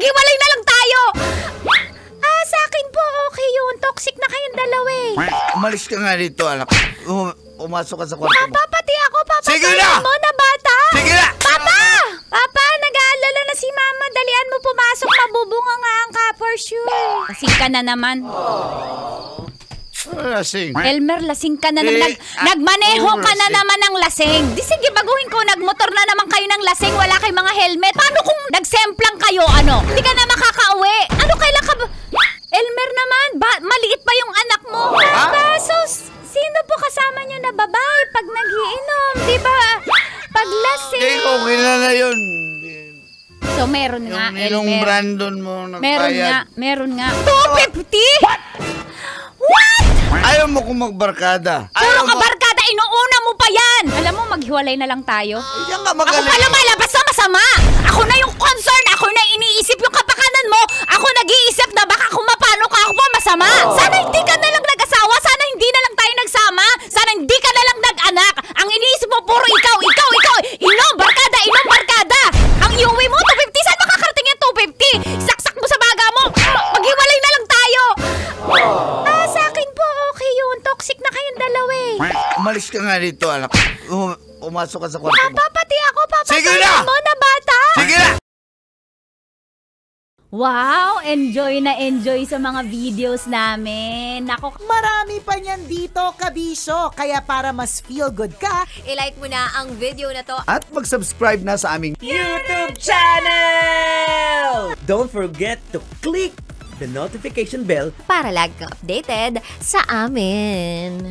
Maghiwalay na lang tayo! Sa akin po, okay yun. Toxic na kayong dalawa eh. Umalis ka nga dito, anak. Pumasok ka sa kwarto mo. Papa, pati ako, Sige na! mo na bata. Sige na! Papa! Papa, nag-aalala na si Mama. Dalian mo pumasok, mabubunga nga ang ka for sure. Lasing ka na naman. Lasing. Elmer, lasing ka na naman. Nagmaneho ka na naman ng lasing. Di sige, baguhin ko. Nagmotor na naman kayo ng lasing. Wala kayong mga helmet. Paano kung nagsemplang kayo, ano? Hindi ka na makakauwi. Ano, kailan ka ba? Elmer naman, maliit pa yung anak mo. Papa, sino po kasama nyo na babae pag nagiinom? Di ba? Pag lasing. Hindi ko kilala yun. So, meron nga, Yung Elmer. Brandon mo nagbayad. Meron nga. 250? What? Ayaw mo kung magbarkada. Puro ka barkada, inuuna mo pa yan! Alam mo, maghiwalay na lang tayo. Yan nga Ako magaling. pa lumalabas na masama! Ako na yung concern! Ako na iniisip yung kapakanan mo! Ako nag-iisip na baka kung mapano ka, ako pa masama! Sana hindi ka na lang nag-asawa! Sana hindi na lang tayo nagsama! Sana hindi ka na lang nag-anak! Ang iniisip mo, puro ikaw! Inom barkada! Ang iuwi mo, 250! Saan makakarating yung 250? Saksak mo sa baga mo! Maghiwalay na lang tayo! Sa akin po, okay yun. Toxic na kayong dalawa eh. Umalis ka nga dito, anak. Pumasok ka sa kwarto mo. Papa, pati ako, Sige na! mo na bata. Sige na! Wow, enjoy na enjoy sa mga videos namin. Nako, Marami pa niyan dito, kabisyo. Kaya para mas feel good ka, I-like mo na ang video na to. At mag-subscribe na sa aming YouTube channel! Don't forget to click the notification bell Para lagi kang updated sa amin.